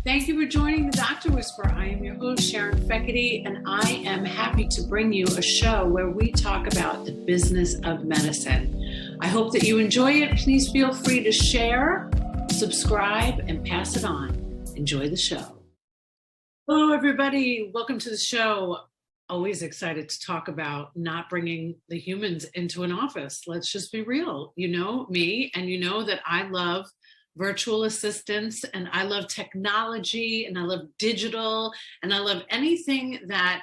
Thank you for joining the Doctor Whisperer. I am your host, Sharon Feckety, and I am happy to bring you a show where we talk about the business of medicine. I hope that you enjoy it. Please feel free to share, subscribe, and pass it on. Enjoy the show. Hello, everybody. Welcome to the show. Always excited to talk about not bringing the humans into an office. Let's just be real. You know me, and you know that I love virtual assistants, and I love technology, and I love digital, and I love anything that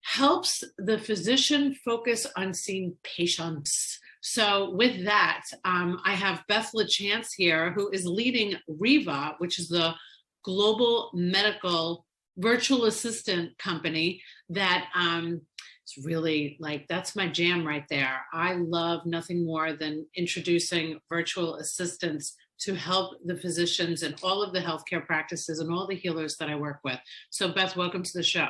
helps the physician focus on seeing patients. So with that, I have Beth Lachance here, who is leading REVA, which is the Global Medical virtual assistant company that it's really like, that's my jam right there. I love nothing more than introducing virtual assistants to help the physicians and all of the healthcare practices and all the healers that I work with. So Beth, welcome to the show.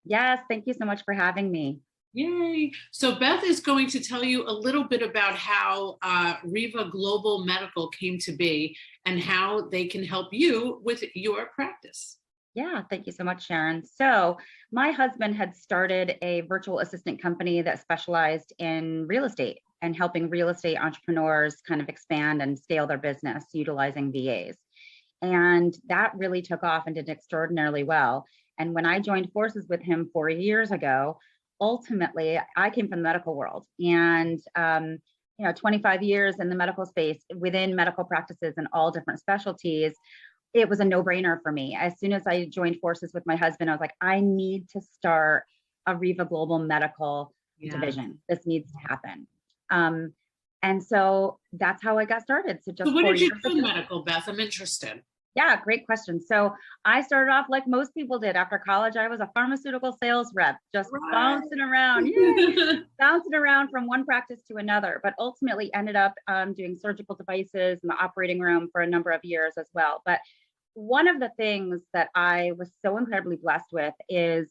Yes, thank you so much for having me. Yay. So Beth is going to tell you a little bit about how REVA Global Medical came to be and how they can help you with your practice. Yeah, thank you so much, Sharon. So my husband had started a virtual assistant company that specialized in real estate and helping real estate entrepreneurs kind of expand and scale their business utilizing VAs. And that really took off and did extraordinarily well. And when I joined forces with him 4 years ago, ultimately, I came from the medical world and 25 years in the medical space within medical practices and all different specialties. It was a no-brainer for me. As soon as I joined forces with my husband, I was like, I need to start a REVA Global Medical division. This needs to happen. And so that's how I got started. So what did you do in medical, Beth? I'm interested. Yeah, great question. So I started off like most people did after college. I was a pharmaceutical sales rep, just bouncing around, bouncing around from one practice to another, but ultimately ended up doing surgical devices in the operating room for a number of years as well. But one of the things that I was so incredibly blessed with is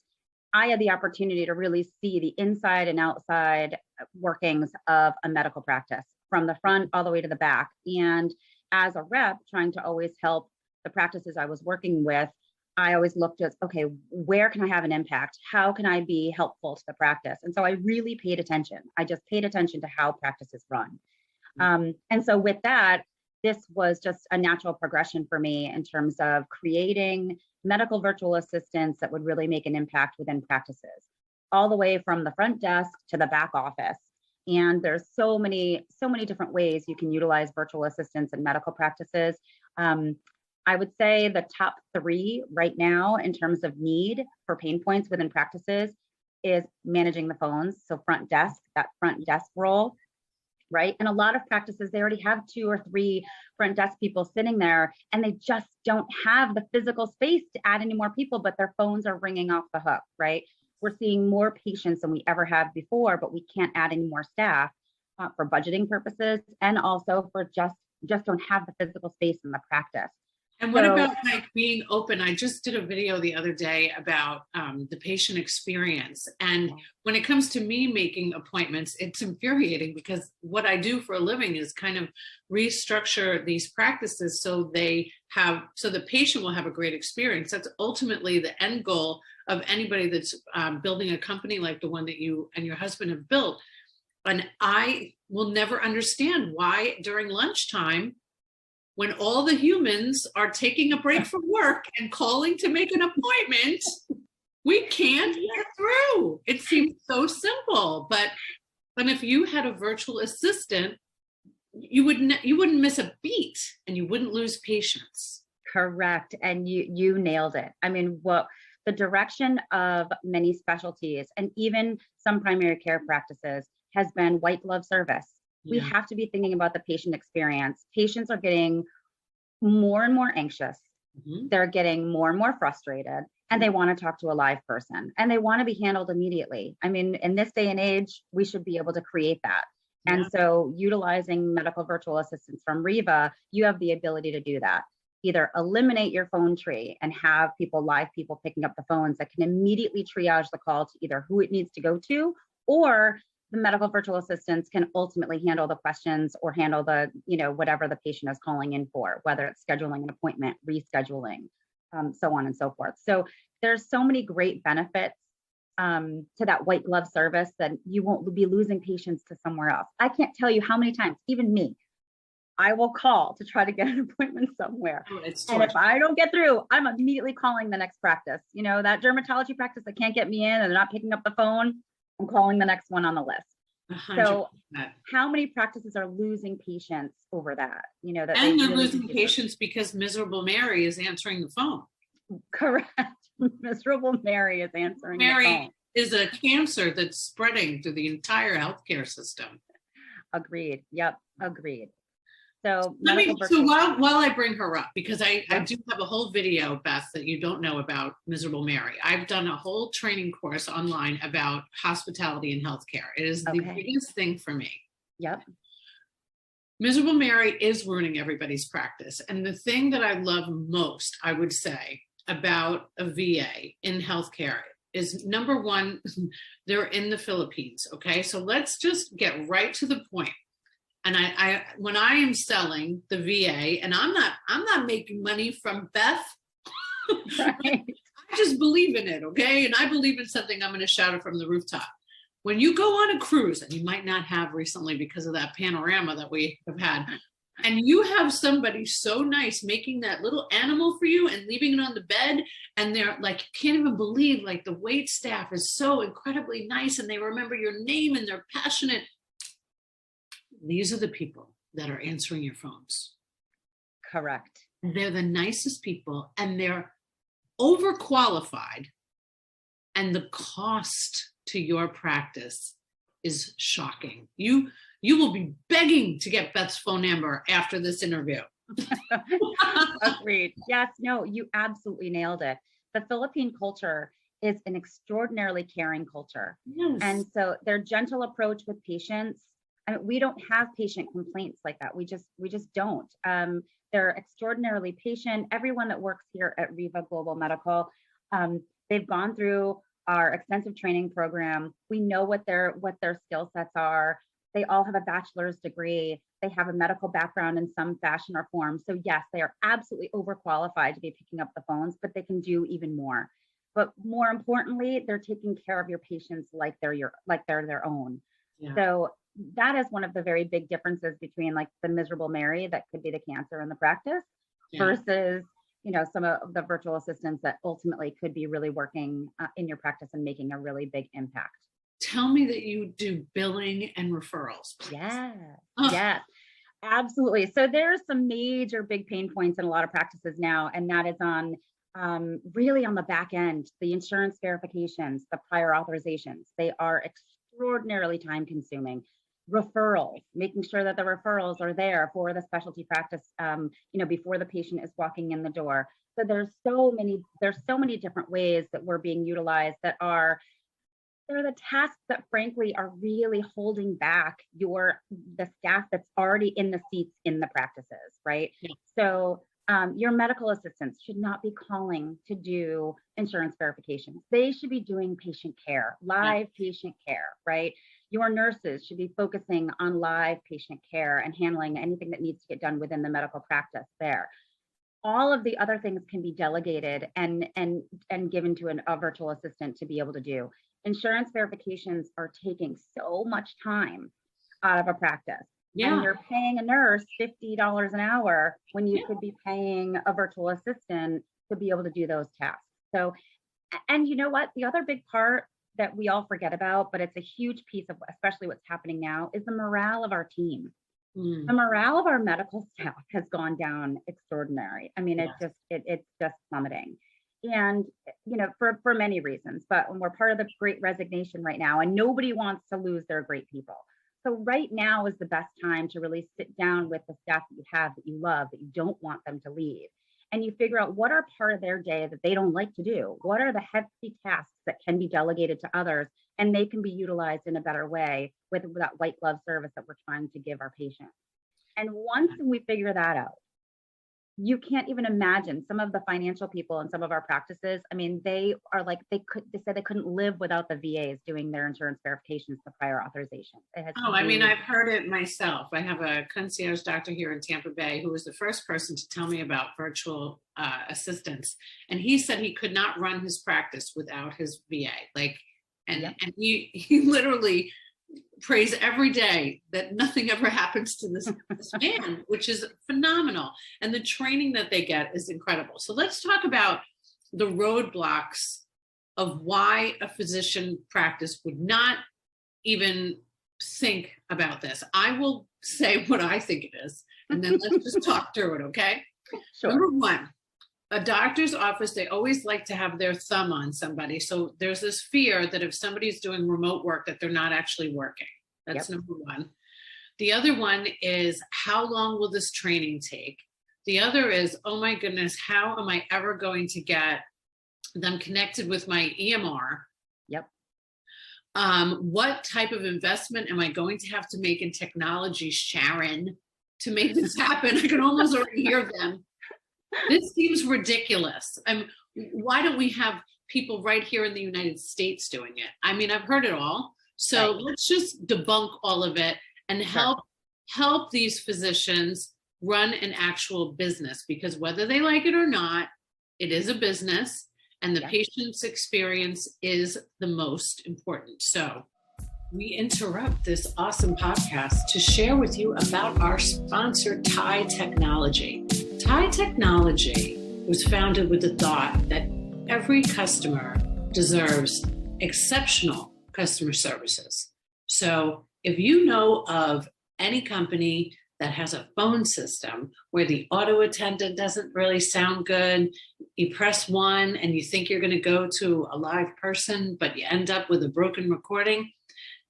I had the opportunity to really see the inside and outside workings of a medical practice from the front all the way to the back. And as a rep, trying to always help the practices I was working with, I always looked at, okay, where can I have an impact? How can I be helpful to the practice? And so I really paid attention. I just paid attention to how practices run. And so with that, this was just a natural progression for me in terms of creating medical virtual assistants that would really make an impact within practices, all the way from the front desk to the back office. And there's so many different ways you can utilize virtual assistants in medical practices. I would say the top 3 right now in terms of need for pain points within practices is managing the phones. So front desk, that front desk role, right? And a lot of practices, they already have 2 or 3 front desk people sitting there and they just don't have the physical space to add any more people, but their phones are ringing off the hook, right? We're seeing more patients than we ever have before, but we can't add any more staff for budgeting purposes and also for just don't have the physical space in the practice. And what about like being open? I just did a video the other day about the patient experience. And when it comes to me making appointments, it's infuriating because what I do for a living is kind of restructure these practices so the patient will have a great experience. That's ultimately the end goal of anybody that's building a company like the one that you and your husband have built. And I will never understand why during lunchtime, when all the humans are taking a break from work and calling to make an appointment, we can't get through. It seems so simple, but if you had a virtual assistant, you wouldn't miss a beat and you wouldn't lose patients. Correct, and you nailed it. I mean, what the direction of many specialties and even some primary care practices has been white glove service. We have to be thinking about the patient experience. Patients are getting more and more anxious. They're getting more and more frustrated, and they want to talk to a live person and they want to be handled immediately. I mean, in this day and age, we should be able to create that. And so utilizing medical virtual assistants from REVA, you have the ability to do that. Either eliminate your phone tree and have live people picking up the phones that can immediately triage the call to either who it needs to go to, or the medical virtual assistants can ultimately handle the questions or handle the, whatever the patient is calling in for, whether it's scheduling an appointment, rescheduling, so on and so forth. So there's so many great benefits to that white glove service that you won't be losing patients to somewhere else. I can't tell you how many times, even me, I will call to try to get an appointment somewhere. Oh, and if I don't get through, I'm immediately calling the next practice. You know, that dermatology practice that can't get me in and they're not picking up the phone, I'm calling the next one on the list. 100%. So how many practices are losing patients over that? You know, that and they're losing patients because Miserable Mary is answering the phone. Correct. Miserable Mary is answering the phone. Mary is a cancer that's spreading through the entire healthcare system. Agreed. Yep. Agreed. So, while I bring her up, because I do have a whole video, Beth, that you don't know about Miserable Mary. I've done a whole training course online about hospitality and healthcare. It is the biggest thing for me. Yep. Miserable Mary is ruining everybody's practice. And the thing that I love most, I would say, about a VA in healthcare is, number one, they're in the Philippines. Okay. So let's just get right to the point. And I when I am selling the VA, and I'm not making money from Beth. Right. I just believe in it, okay? And I believe in something, I'm going to shout it from the rooftop. When you go on a cruise, and you might not have recently because of that panorama that we have had, and you have somebody so nice making that little animal for you and leaving it on the bed, and they're like, can't even believe, like, the wait staff is so incredibly nice, and they remember your name and they're passionate. These are the people that are answering your phones. Correct. They're the nicest people, and they're overqualified, and the cost to your practice is shocking. You will be begging to get Beth's phone number after this interview. Agreed. Yes, no, you absolutely nailed it. The Philippine culture is an extraordinarily caring culture. Yes. And so their gentle approach with patients, I mean, we don't have patient complaints like that. We just don't. They're extraordinarily patient. Everyone that works here at REVA Global Medical, they've gone through our extensive training program. We know what their skill sets are. They all have a bachelor's degree. They have a medical background in some fashion or form. So yes, they are absolutely overqualified to be picking up the phones, but they can do even more. But more importantly, they're taking care of your patients like they're their own. Yeah. So that is one of the very big differences between, like, the Miserable Mary that could be the cancer in the practice versus, you know, some of the virtual assistants that ultimately could be really working in your practice and making a really big impact. Tell me that you do billing and referrals. Yes, yes, absolutely. So there's some major big pain points in a lot of practices now, and that is on really on the back end, the insurance verifications, the prior authorizations. They are extraordinarily time consuming. Referrals, making sure that the referrals are there for the specialty practice, you know, before the patient is walking in the door. So there's so many different ways that we're being utilized that they're the tasks that frankly are really holding back the staff that's already in the seats in the practices, right? Yeah. So your medical assistants should not be calling to do insurance verifications. They should be doing patient care, live patient care, right? Your nurses should be focusing on live patient care and handling anything that needs to get done within the medical practice there. All of the other things can be delegated and given to a virtual assistant to be able to do. Insurance verifications are taking so much time out of a practice. Yeah. And you're paying a nurse $50 an hour when you could be paying a virtual assistant to be able to do those tasks. So, and you know what? The other big part that we all forget about, but it's a huge piece of especially what's happening now, is the morale of our team. The morale of our medical staff has gone down extraordinary. I mean, it's just plummeting. And, you know, for many reasons, but when we're part of the Great Resignation right now, and nobody wants to lose their great people. So right now is the best time to really sit down with the staff that you have, that you love, that you don't want them to leave. And you figure out what are part of their day that they don't like to do. What are the hefty tasks that can be delegated to others, and they can be utilized in a better way with that white glove service that we're trying to give our patients. And once we figure that out, you can't even imagine some of the financial people in some of our practices. I mean, they said they couldn't live without the VAs doing their insurance verifications, the prior authorization. I mean, I've heard it myself. I have a concierge doctor here in Tampa Bay who was the first person to tell me about virtual assistants. And he said he could not run his practice without his VA. And he literally prays every day that nothing ever happens to this man, which is phenomenal. And the training that they get is incredible. So let's talk about the roadblocks of why a physician practice would not even think about this. I will say what I think it is, and then let's just talk through it, okay? Sure. Number one, a doctor's office, they always like to have their thumb on somebody. So there's this fear that if somebody's doing remote work, that they're not actually working. That's number one. The other one is, how long will this training take? The other is, oh my goodness, how am I ever going to get them connected with my EMR? Yep. What type of investment am I going to have to make in technology, Sharon, to make this happen? I can almost already hear them. This seems ridiculous. Why don't we have people right here in the United States doing it? I mean, I've heard it all. So let's just debunk all of it and help these physicians run an actual business, because whether they like it or not, it is a business, and the patient's experience is the most important. So we interrupt this awesome podcast to share with you about our sponsor, TIE Technology. TIE Technology was founded with the thought that every customer deserves exceptional customer services. So if you know of any company that has a phone system where the auto attendant doesn't really sound good, you press one and you think you're going to go to a live person, but you end up with a broken recording,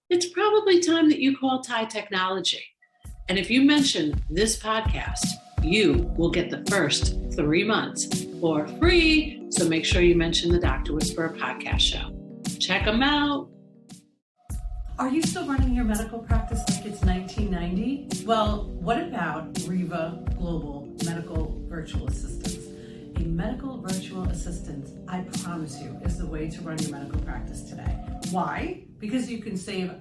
it's probably time that you call TIE Technology. And if you mention this podcast, you will get the first 3 months for free. So make sure you mention the Dr. Whisperer podcast show. Check them out. Are you still running your medical practice like it's 1990? Well, what about REVA Global Medical Virtual Assistants? A medical virtual assistant, I promise you, is the way to run your medical practice today. Why? Because you can save,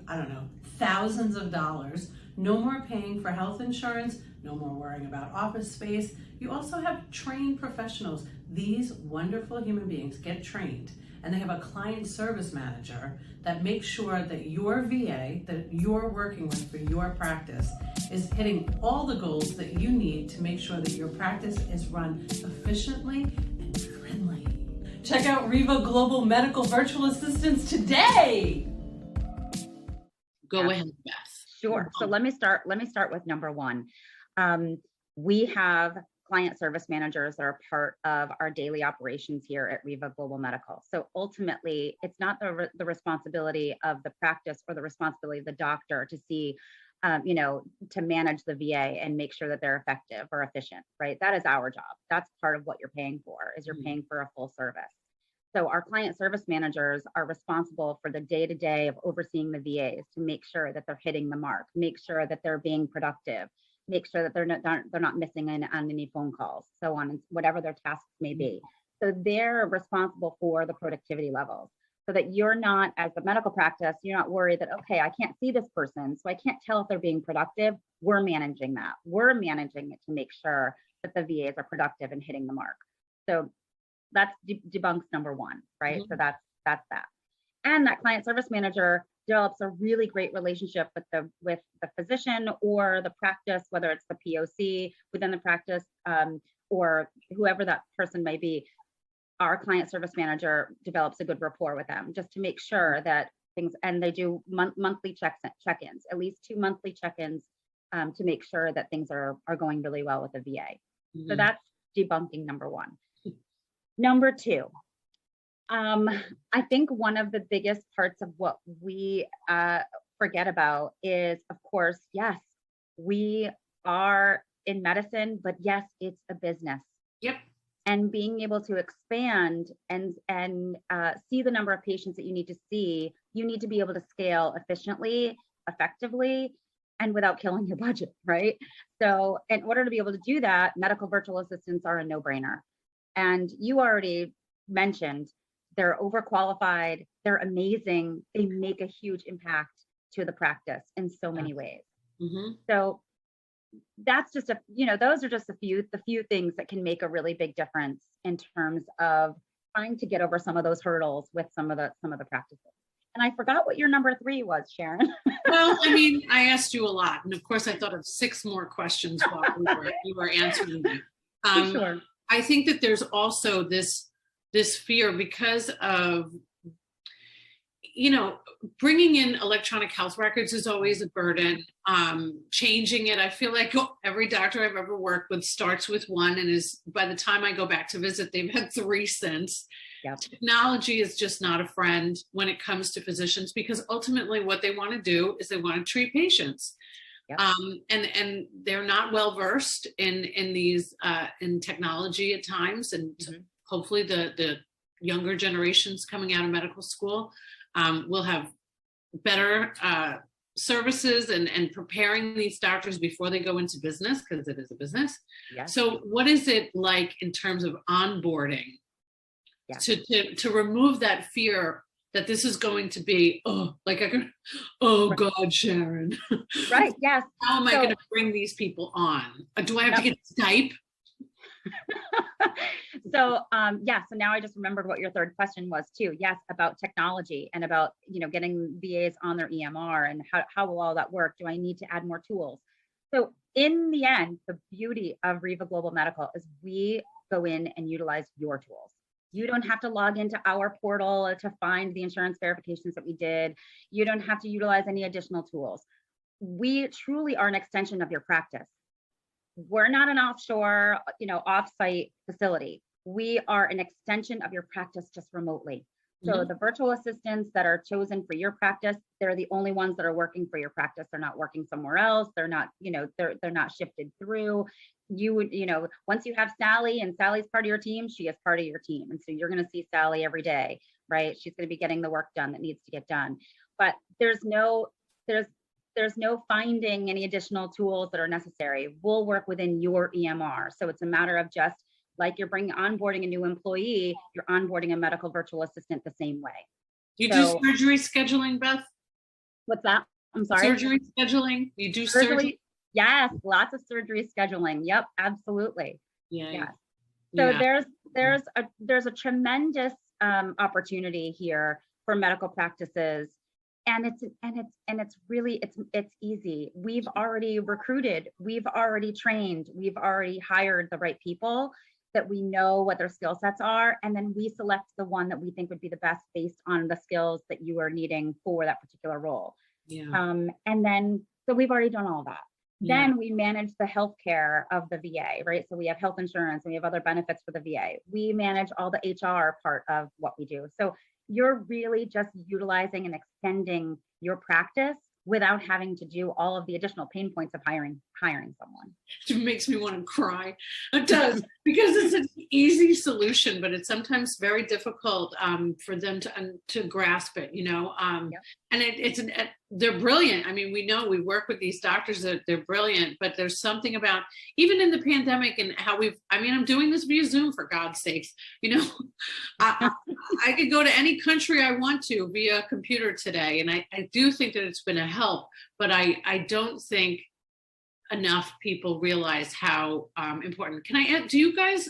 thousands of dollars. No more paying for health insurance, no more worrying about office space. You also have trained professionals. These wonderful human beings get trained, and they have a client service manager that makes sure that your VA that you're working with for your practice is hitting all the goals that you need to make sure that your practice is run efficiently and friendly. Check out REVA Global Medical Virtual Assistants today. Go ahead, Beth. Sure. So let me start with number one. We have client service managers that are part of our daily operations here at REVA Global Medical. So ultimately, it's not the responsibility of the practice or the responsibility of the doctor to see, to manage the VA and make sure that they're effective or efficient, right? That is our job. That's part of what you're paying for, is you're paying for a full service. So our client service managers are responsible for the day-to-day of overseeing the VAs to make sure that they're hitting the mark, make sure that they're being productive, make sure that they're not missing on any phone calls, so on, and whatever their tasks may be. So they're responsible for the productivity levels, so that you're not, as a medical practice, you're not worried that, okay, I can't see this person, so I can't tell if they're being productive. We're managing that. We're managing it to make sure that the VAs are productive and hitting the mark. So that's debunks number one, right? So that's that. And that client service manager develops a really great relationship with the physician or the practice, whether it's the POC within the practice or whoever that person may be. Our client service manager develops a good rapport with them, just to make sure that things, and they do monthly check-ins, at least 2 monthly check-ins to make sure that things are going really well with the VA. So that's debunking number one. Number two, I think one of the biggest parts of what we forget about is, of course, yes, we are in medicine, but yes, it's a business. Yep. And being able to expand and see the number of patients that you need to see, you need to be able to scale efficiently, effectively, and without killing your budget, right? So in order to be able to do that, medical virtual assistants are a no-brainer. And you already mentioned they're overqualified, they're amazing, they make a huge impact to the practice in so many ways. So that's just those are just the few things that can make a really big difference in terms of trying to get over some of those hurdles with some of the practices. And I forgot what your number 3 was, Sharon. Well, I mean, I asked you a lot, and of course I thought of 6 more questions while you were answering them. Sure. I think that there's also this fear because of, bringing in electronic health records is always a burden. Changing it, I feel like every doctor I've ever worked with starts with one, and by the time I go back to visit, they've had 3 since. Yep. Technology is just not a friend when it comes to physicians, because ultimately what they want to do is they want to treat patients. Yep. And they're not well versed in these in technology at times, and hopefully the younger generations coming out of medical school will have better services and preparing these doctors before they go into business, because it is a business. Yes. So what is it like in terms of onboarding to remove that fear that this is going to be, God, Sharon. Right, yes. How am I going to bring these people on? Do I have to get Skype? So now I just remembered what your third question was too. Yes, about technology and about, getting VAs on their EMR and how will all that work? Do I need to add more tools? So in the end, the beauty of REVA Global Medical is we go in and utilize your tools. You don't have to log into our portal to find the insurance verifications that we did. You don't have to utilize any additional tools. We truly are an extension of your practice. We're not an offshore, off-site facility. We are an extension of your practice just remotely. So the virtual assistants that are chosen for your practice, they're the only ones that are working for your practice. They're not working somewhere else. They're not, they're not shifted through. You would, once you have Sally and Sally's part of your team, she is part of your team. And so you're going to see Sally every day, right? She's going to be getting the work done that needs to get done. But there's no finding any additional tools that are necessary. We'll work within your EMR. So it's a matter of just like you're onboarding a new employee, you're onboarding a medical virtual assistant the same way. You do surgery scheduling, Beth? What's that? I'm sorry. Surgery scheduling? You do surgery? Yes, lots of surgery scheduling. Yep, absolutely. Yeah. So there's a tremendous opportunity here for medical practices, and it's really easy. We've already recruited, we've already trained, we've already hired the right people that we know what their skill sets are, and then we select the one that we think would be the best based on the skills that you are needing for that particular role. And then so we've already done all that. Then we manage the healthcare of the VA, right? So we have health insurance and we have other benefits for the VA. We manage all the HR part of what we do. So you're really just utilizing and extending your practice without having to do all of the additional pain points of hiring someone. It makes me want to cry. It does, because it's an easy solution, but it's sometimes very difficult for them to grasp it, And they're brilliant. I mean, we work with these doctors that they're brilliant, but there's something about, even in the pandemic and how I'm doing this via Zoom, for God's sakes, I could go to any country I want to via computer today. And I do think that it's been a help, but I don't think enough people realize how important. Can I add, do you guys,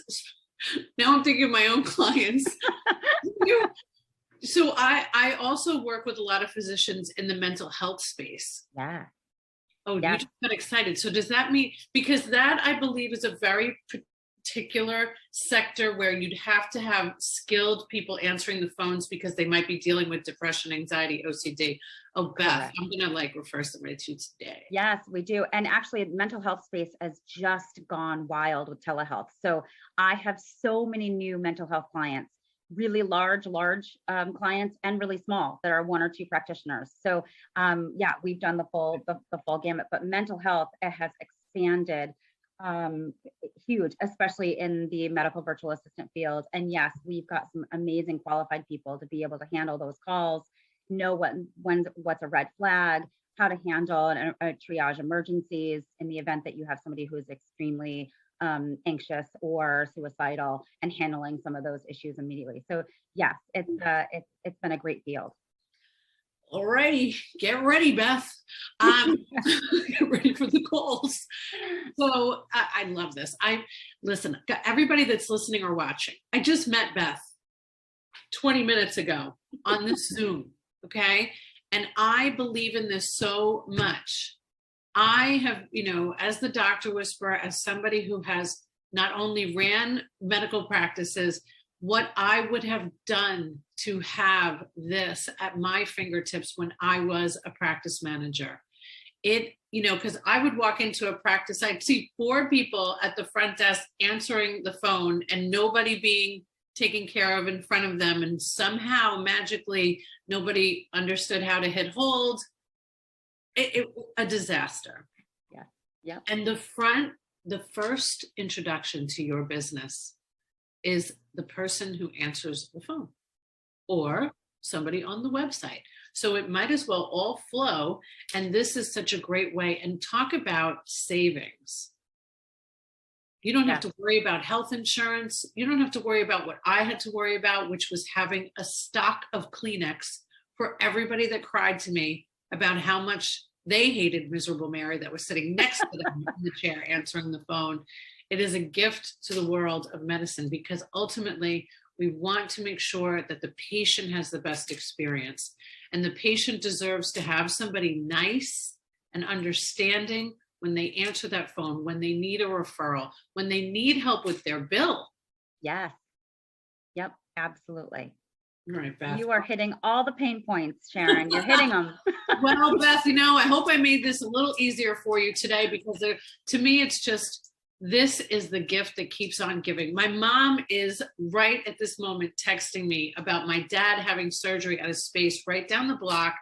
now I'm thinking of my own clients. So I also work with a lot of physicians in the mental health space. Yeah. Oh, you just got excited. So does that mean, because that I believe is a very particular sector where you'd have to have skilled people answering the phones because they might be dealing with depression, anxiety, OCD. Oh, Beth, I'm going to refer somebody to today. Yes, we do. And actually the mental health space has just gone wild with telehealth. So I have so many new mental health clients, really large clients and really small that are 1 or 2 practitioners. So we've done the full gamut, but mental health, it has expanded huge, especially in the medical virtual assistant field. And yes, we've got some amazing qualified people to be able to handle those calls, know what's a red flag, how to handle and triage emergencies in the event that you have somebody who is extremely anxious or suicidal, and handling some of those issues immediately. So yes, it's been a great field. All righty, get ready, Beth. Get ready for the calls. So I love this. Listen, everybody that's listening or watching, I just met Beth 20 minutes ago on this Zoom, okay? And I believe in this so much. I have, as the Doctor Whisperer, as somebody who has not only ran medical practices, what I would have done to have this at my fingertips when I was a practice manager. Because I would walk into a practice, I'd see 4 people at the front desk answering the phone and nobody being taken care of in front of them. And somehow magically, nobody understood how to hit hold. A disaster. Yeah. Yeah. And the first introduction to your business is the person who answers the phone or somebody on the website. So it might as well all flow. And this is such a great way. And talk about savings. You don't have to worry about health insurance. You don't have to worry about what I had to worry about, which was having a stock of Kleenex for everybody that cried to me about how much they hated miserable Mary that was sitting next to them in the chair answering the phone. It is a gift to the world of medicine, because ultimately we want to make sure that the patient has the best experience, and the patient deserves to have somebody nice and understanding when they answer that phone, when they need a referral, when they need help with their bill. Yes. Yep. Absolutely. All right, Beth. You are hitting all the pain points, Sharon. You're hitting them. Well, Beth, I hope I made this a little easier for you today, because to me, it's just, this is the gift that keeps on giving. My mom is right at this moment texting me about my dad having surgery at a space right down the block.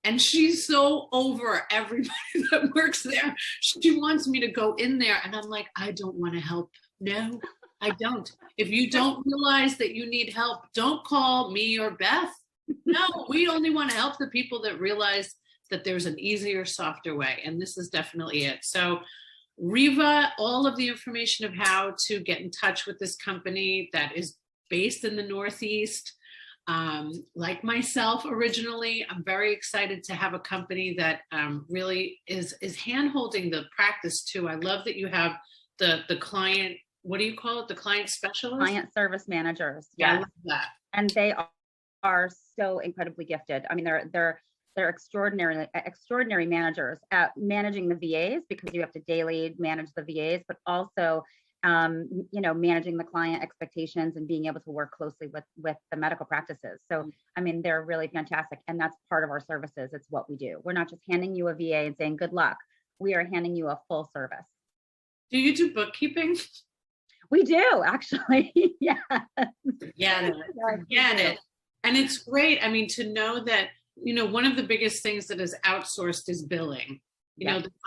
And she's so over everybody that works there. She wants me to go in there. And I'm like, I don't want to help. No, I don't. If you don't realize that you need help, don't call me or Beth. No, we only want to help the people that realize that there's an easier, softer way. And this is definitely it. So REVA, all of the information of how to get in touch with this company that is based in the Northeast. Like myself originally, I'm very excited to have a company that really is hand-holding the practice too. I love that you have the client, what do you call it? The client specialist? Client service managers. Yeah, Yes. I love that. And they are so incredibly gifted. I mean, they're extraordinary managers at managing the VAs, because you have to daily manage the VAs, but also managing the client expectations and being able to work closely with the medical practices. So, I mean, they're really fantastic. And that's part of our services. It's what we do. We're not just handing you a VA and saying, good luck. We are handing you a full service. Do you do bookkeeping? We do, actually. Yeah. Get it. And it's great. I mean, to know that, one of the biggest things that is outsourced is billing.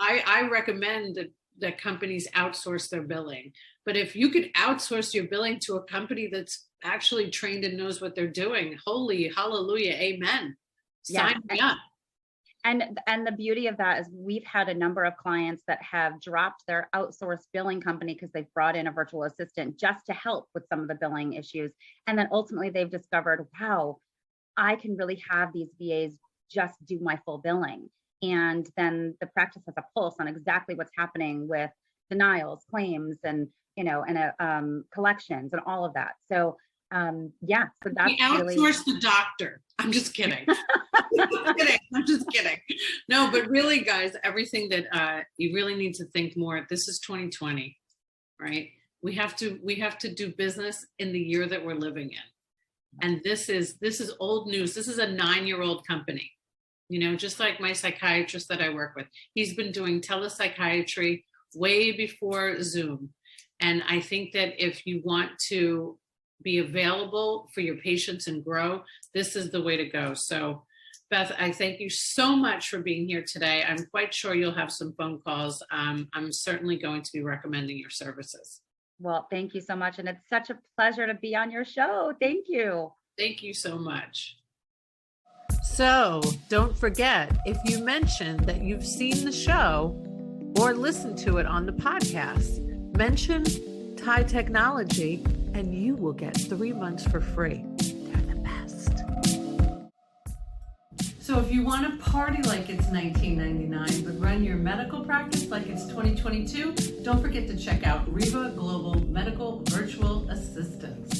I recommend that companies outsource their billing. But if you could outsource your billing to a company that's actually trained and knows what they're doing, holy hallelujah, amen. Sign me up. And the beauty of that is we've had a number of clients that have dropped their outsourced billing company because they've brought in a virtual assistant just to help with some of the billing issues. And then ultimately they've discovered, wow, I can really have these VAs just do my full billing. And then the practice has a pulse on exactly what's happening with denials, claims, and collections and all of that. So so that's we outsource the doctor. I'm just kidding. I'm just kidding. No, but really, guys, everything that you really need to think more. This is 2020, right? We have to do business in the year that we're living in, and this is old news. This is a 9-year-old company. Just like my psychiatrist that I work with, he's been doing telepsychiatry way before Zoom. And I think that if you want to be available for your patients and grow, this is the way to go. So, Beth, I thank you so much for being here today. I'm quite sure you'll have some phone calls. I'm certainly going to be recommending your services. Well, thank you so much. And it's such a pleasure to be on your show. Thank you. Thank you so much. So don't forget, if you mention that you've seen the show or listened to it on the podcast, mention Thai Technology and you will get 3 months for free. They're the best. So if you want to party like it's 1999, but run your medical practice like it's 2022, don't forget to check out REVA Global Medical Virtual Assistants.